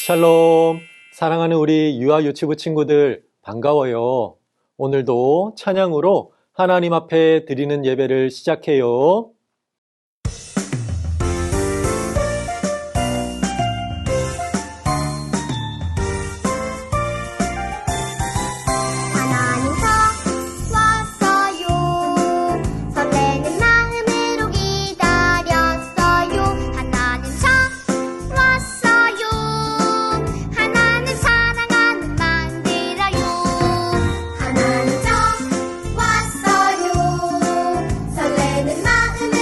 샬롬, 사랑하는 우리 유아 유치부 친구들 반가워요. 오늘도 찬양으로 하나님 앞에 드리는 예배를 시작해요. 하나님 저 왔어요. 설레는 마음으로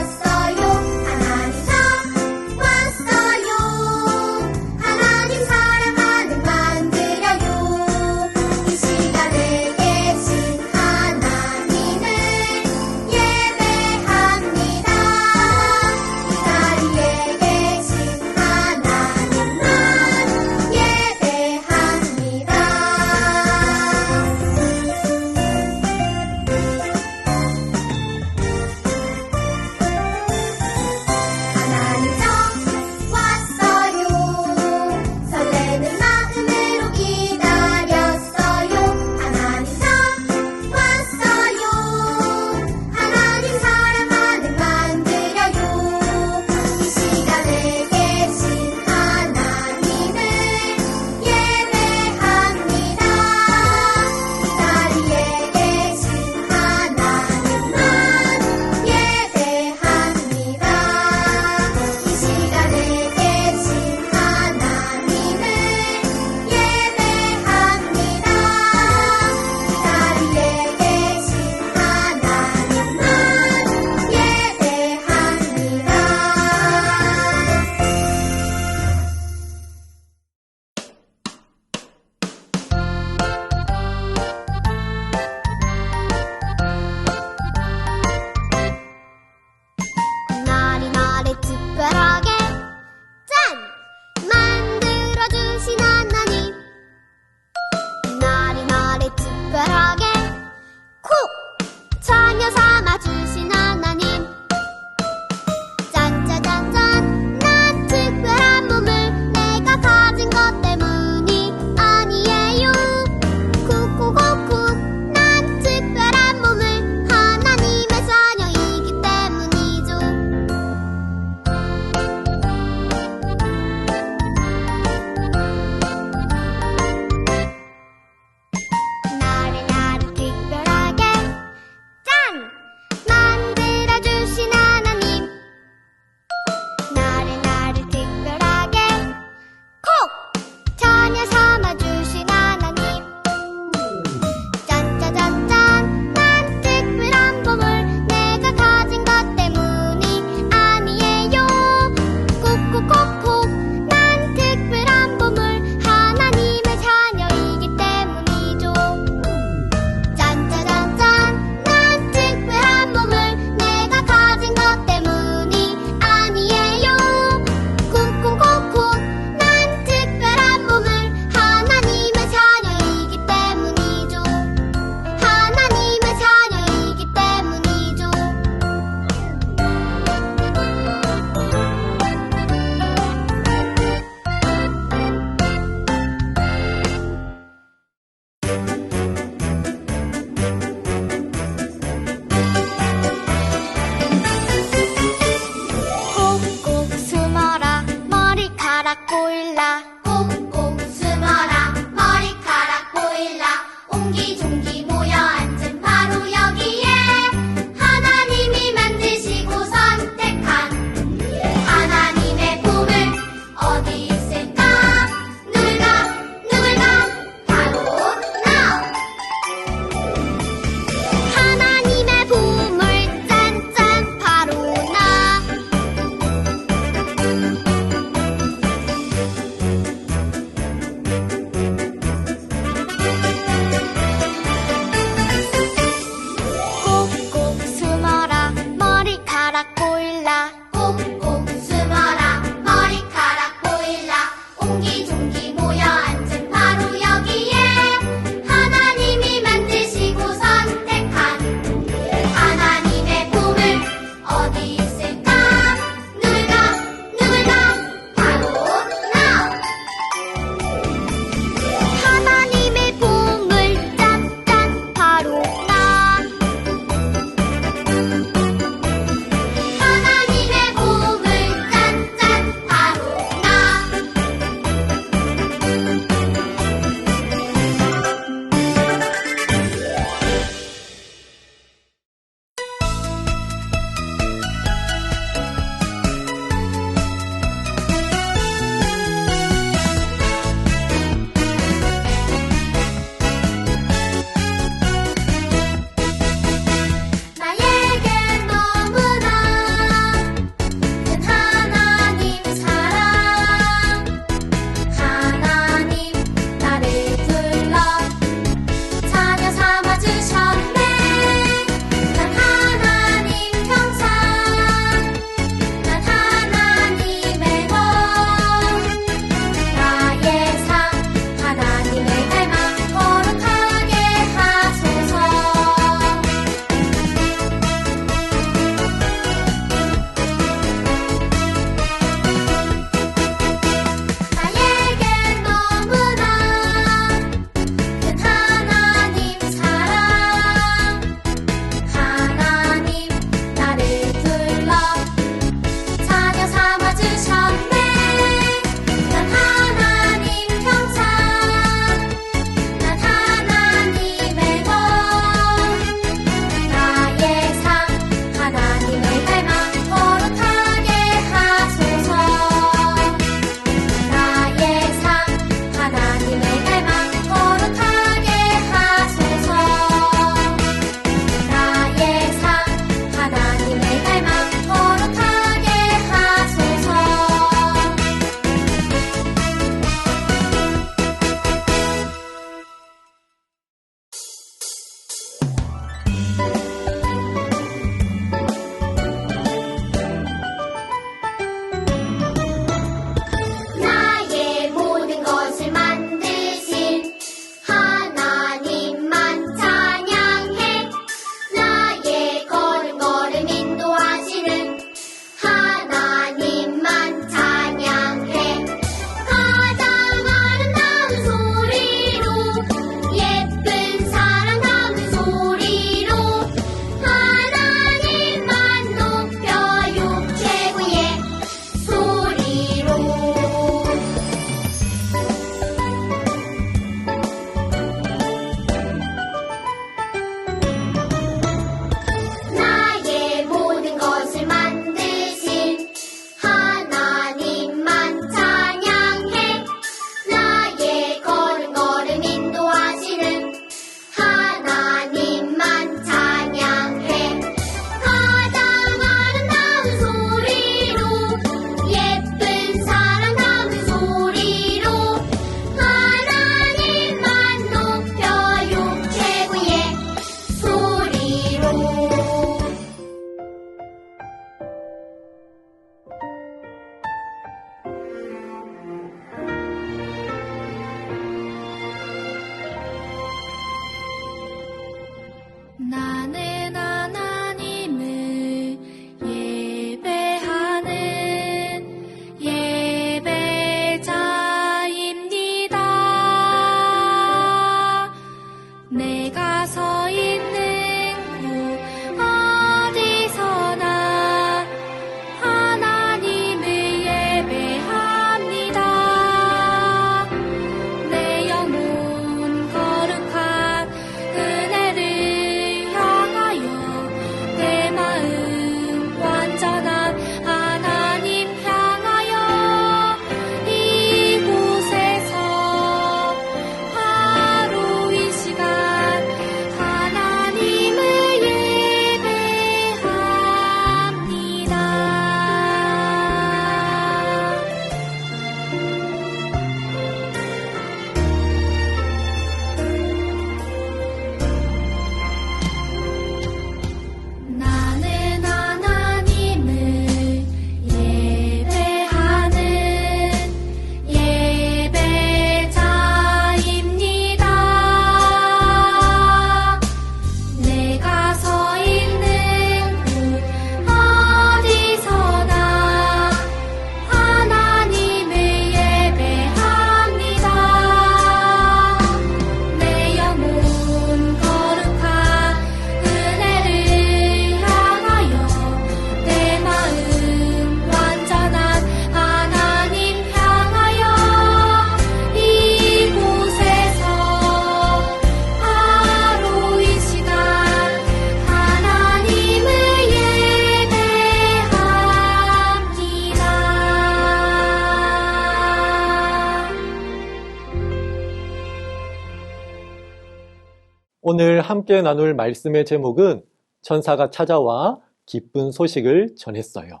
오늘 함께 나눌 말씀의 제목은 천사가 찾아와 기쁜 소식을 전했어요.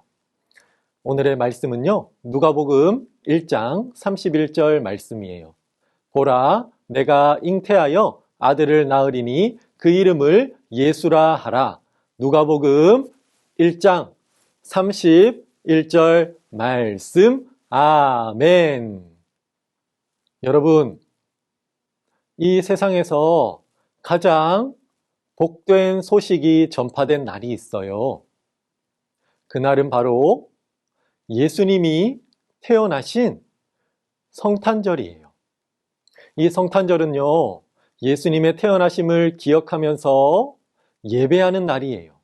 오늘의 말씀은요, 누가복음 1장 31절 말씀이에요. 보라, 내가 잉태하여 아들을 낳으리니 그 이름을 예수라 하라. 누가복음 1장 31절 말씀. 아멘. 여러분, 이 세상에서 가장 복된 소식이 전파된 날이 있어요. 그날은 바로 예수님이 태어나신 성탄절이에요. 이 성탄절은요, 예수님의 태어나심을 기억하면서 예배하는 날이에요.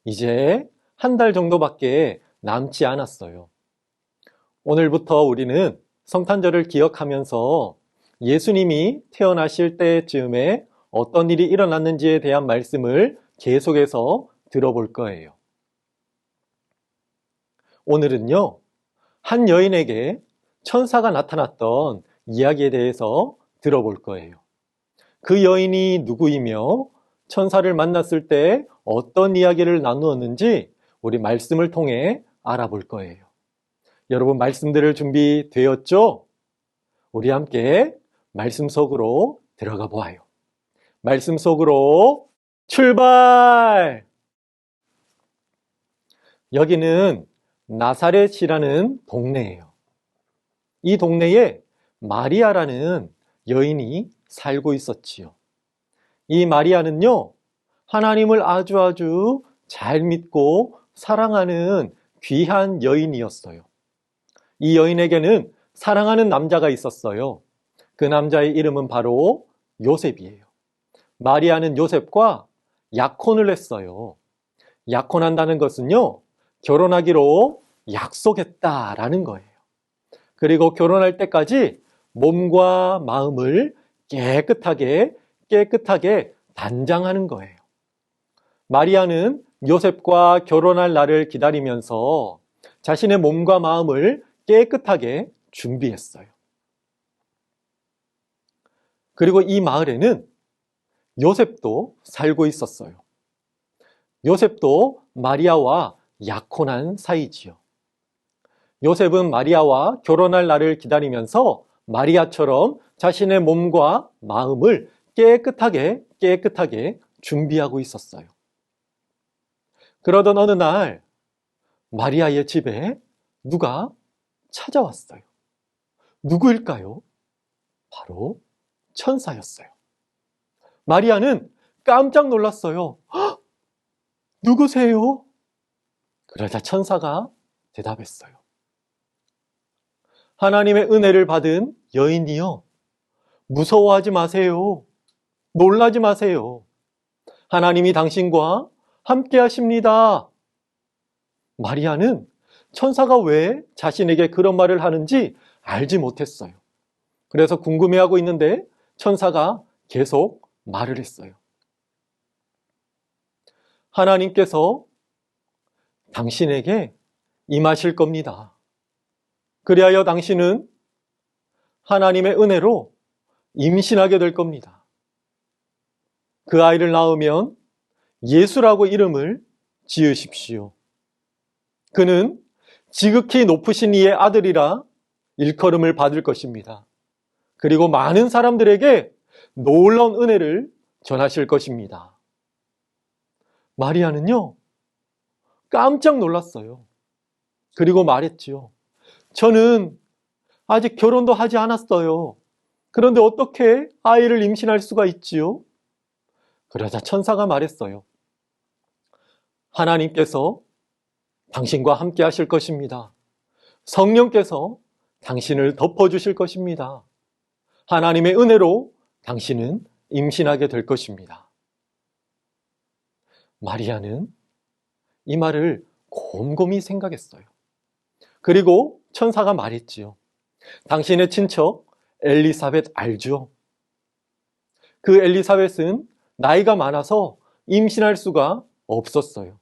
이제 한 달 정도밖에 남지 않았어요. 오늘부터 우리는 성탄절을 기억하면서 예수님이 태어나실 때쯤에 어떤 일이 일어났는지에 대한 말씀을 계속해서 들어볼 거예요. 오늘은요, 한 여인에게 천사가 나타났던 이야기에 대해서 들어볼 거예요. 그 여인이 누구이며 천사를 만났을 때 어떤 이야기를 나누었는지 우리 말씀을 통해 알아볼 거예요. 여러분, 말씀 들을 준비 되었죠? 우리 함께 말씀 속으로 들어가 보아요. 말씀 속으로 출발! 여기는 나사렛이라는 동네예요. 이 동네에 마리아라는 여인이 살고 있었지요. 이 마리아는요, 하나님을 아주 잘 믿고 사랑하는 귀한 여인이었어요. 이 여인에게는 사랑하는 남자가 있었어요. 그 남자의 이름은 바로 요셉이에요. 마리아는 요셉과 약혼을 했어요. 약혼한다는 것은요, 결혼하기로 약속했다라는 거예요. 그리고 결혼할 때까지 몸과 마음을 깨끗하게 단장하는 거예요. 마리아는 요셉과 결혼할 날을 기다리면서 자신의 몸과 마음을 깨끗하게 준비했어요. 그리고 이 마을에는 요셉도 살고 있었어요. 요셉도 마리아와 약혼한 사이지요. 요셉은 마리아와 결혼할 날을 기다리면서 마리아처럼 자신의 몸과 마음을 깨끗하게 준비하고 있었어요. 그러던 어느 날 마리아의 집에 누가 찾아왔어요. 누구일까요? 바로 천사였어요. 마리아는 깜짝 놀랐어요. 헉! 누구세요? 그러자 천사가 대답했어요. 하나님의 은혜를 받은 여인이여, 무서워하지 마세요. 놀라지 마세요. 하나님이 당신과 함께 하십니다. 마리아는 천사가 왜 자신에게 그런 말을 하는지 알지 못했어요. 그래서 궁금해하고 있는데 천사가 계속 말을 했어요. 하나님께서 당신에게 임하실 겁니다. 그리하여 당신은 하나님의 은혜로 임신하게 될 겁니다. 그 아이를 낳으면 예수라고 이름을 지으십시오. 그는 지극히 높으신 이의 아들이라 일컬음을 받을 것입니다. 그리고 많은 사람들에게 놀라운 은혜를 전하실 것입니다. 마리아는요, 깜짝 놀랐어요. 그리고 말했지요. 저는 아직 결혼도 하지 않았어요. 그런데 어떻게 아이를 임신할 수가 있지요? 그러자 천사가 말했어요. 하나님께서 당신과 함께 하실 것입니다. 성령께서 당신을 덮어주실 것입니다. 하나님의 은혜로 당신은 임신하게 될 것입니다. 마리아는 이 말을 곰곰이 생각했어요. 그리고 천사가 말했지요. 당신의 친척 엘리사벳 알죠? 그 엘리사벳은 나이가 많아서 임신할 수가 없었어요.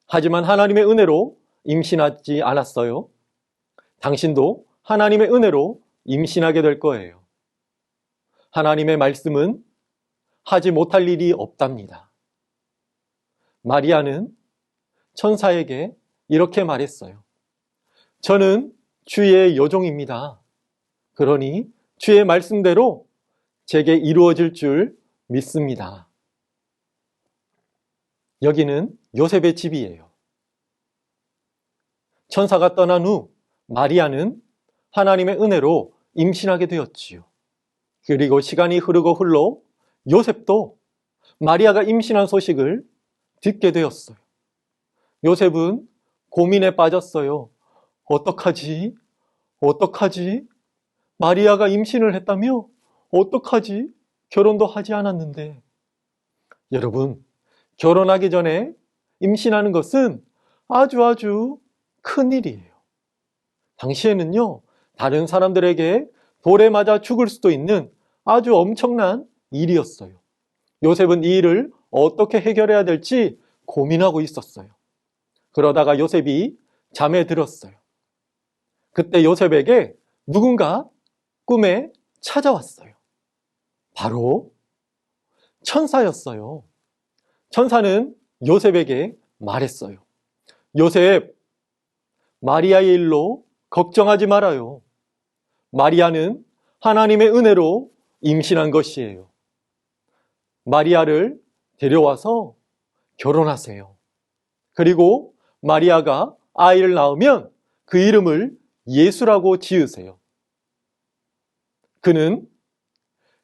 하지만 하나님의 은혜로 임신하지 않았어요. 당신도 하나님의 은혜로 임신하게 될 거예요. 하나님의 말씀은 하지 못할 일이 없답니다. 마리아는 천사에게 이렇게 말했어요. 저는 주의 여종입니다. 그러니 주의 말씀대로 제게 이루어질 줄 믿습니다. 여기는 요셉의 집이에요. 천사가 떠난 후 마리아는 하나님의 은혜로 임신하게 되었지요. 그리고 시간이 흐르고 흘러 요셉도 마리아가 임신한 소식을 듣게 되었어요. 요셉은 고민에 빠졌어요. 어떡하지? 어떡하지? 마리아가 임신을 했다며? 어떡하지? 결혼도 하지 않았는데. 여러분, 결혼하기 전에 임신하는 것은 아주 큰 일이에요. 당시에는요, 다른 사람들에게 돌에 맞아 죽을 수도 있는 아주 엄청난 일이었어요. 요셉은 이 일을 어떻게 해결해야 될지 고민하고 있었어요. 그러다가 요셉이 잠에 들었어요. 그때 요셉에게 누군가 꿈에 찾아왔어요. 바로 천사였어요. 천사는 요셉에게 말했어요. 요셉, 마리아의 일로 걱정하지 말아요. 마리아는 하나님의 은혜로 임신한 것이에요. 마리아를 데려와서 결혼하세요. 그리고 마리아가 아이를 낳으면 그 이름을 예수라고 지으세요. 그는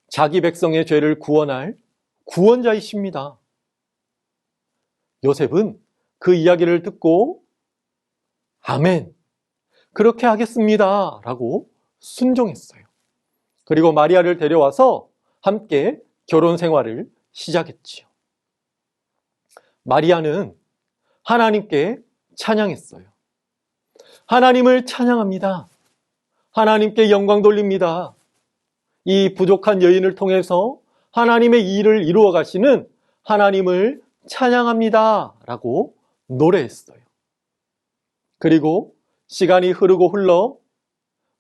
자기 백성의 죄를 구원할 구원자이십니다. 요셉은 그 이야기를 듣고 아멘, 그렇게 하겠습니다 라고 순종했어요. 그리고 마리아를 데려와서 함께 결혼 생활을 시작했지요. 마리아는 하나님께 찬양했어요. 하나님을 찬양합니다. 하나님께 영광 돌립니다. 이 부족한 여인을 통해서 하나님의 일을 이루어 가시는 하나님을 찬양합니다 라고 노래했어요. 그리고 시간이 흐르고 흘러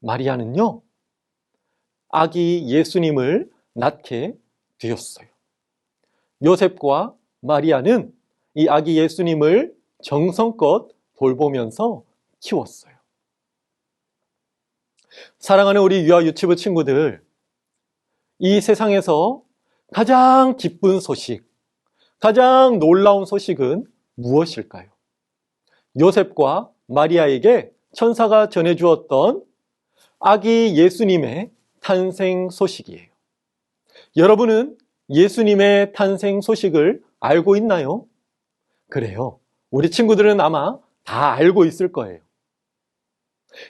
마리아는요, 아기 예수님을 낳게 되었어요. 요셉과 마리아는 이 아기 예수님을 정성껏 돌보면서 키웠어요. 사랑하는 우리 유아 유치부 친구들, 이 세상에서 가장 기쁜 소식, 가장 놀라운 소식은 무엇일까요? 요셉과 마리아에게 천사가 전해주었던 아기 예수님의 탄생 소식이에요. 여러분은 예수님의 탄생 소식을 알고 있나요? 그래요. 우리 친구들은 아마 다 알고 있을 거예요.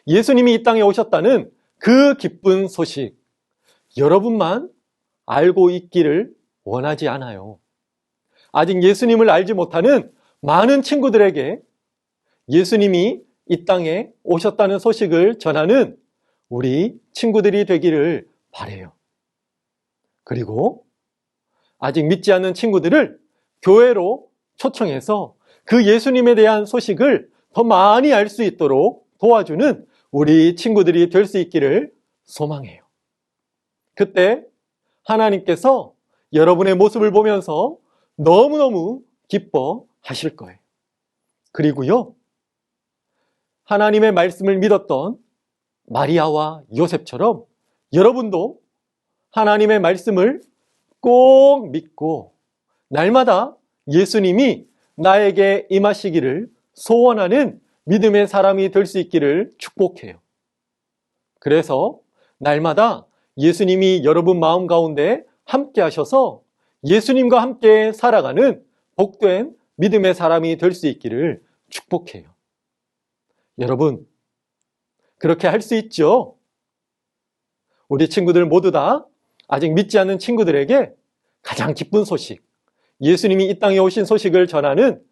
예수님이 이 땅에 오셨다는 그 기쁜 소식, 여러분만 알고 있기를 원하지 않아요. 아직 예수님을 알지 못하는 많은 친구들에게 예수님이 이 땅에 오셨다는 소식을 전하는 우리 친구들이 되기를 바라요. 그리고 아직 믿지 않는 친구들을 교회로 초청해서 그 예수님에 대한 소식을 더 많이 알 수 있도록 도와주는 우리 친구들이 될 수 있기를 소망해요. 그때 하나님께서 여러분의 모습을 보면서 너무너무 기뻐하실 거예요. 그리고요, 하나님의 말씀을 믿었던 마리아와 요셉처럼 여러분도 하나님의 말씀을 꼭 믿고 날마다 예수님이 나에게 임하시기를 소원하는 믿음의 사람이 될 수 있기를 축복해요. 그래서 날마다 예수님이 여러분 마음 가운데 함께 하셔서 예수님과 함께 살아가는 복된 믿음의 사람이 될 수 있기를 축복해요. 여러분, 그렇게 할 수 있죠? 우리 친구들 모두 다 아직 믿지 않는 친구들에게 가장 기쁜 소식, 예수님이 이 땅에 오신 소식을 전하는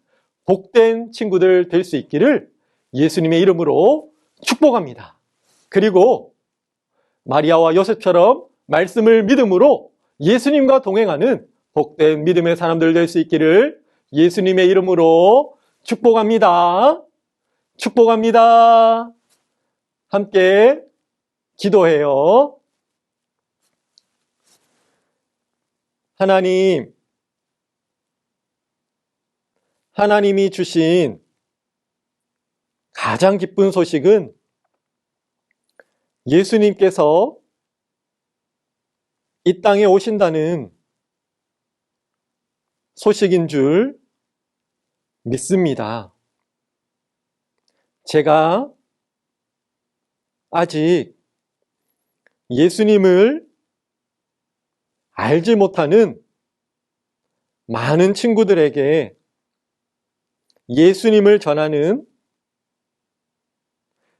복된 친구들 될 수 있기를 예수님의 이름으로 축복합니다. 그리고 마리아와 요셉처럼 말씀을 믿음으로 예수님과 동행하는 복된 믿음의 사람들 될 수 있기를 예수님의 이름으로 축복합니다. 축복합니다. 함께 기도해요. 하나님이 주신 가장 기쁜 소식은 예수님께서 이 땅에 오신다는 소식인 줄 믿습니다. 제가 아직 예수님을 알지 못하는 많은 친구들에게 예수님을 전하는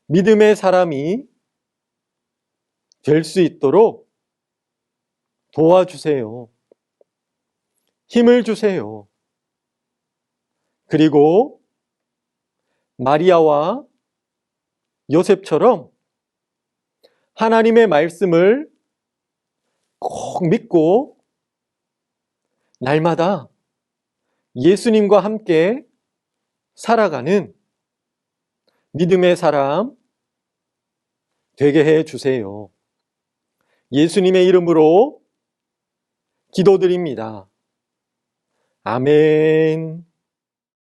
믿음의 사람이 될 수 있도록 도와주세요. 힘을 주세요. 그리고 마리아와 요셉처럼 하나님의 말씀을 꼭 믿고 날마다 예수님과 함께 살아가는 믿음의 사람 되게 해 주세요. 예수님의 이름으로 기도드립니다. 아멘.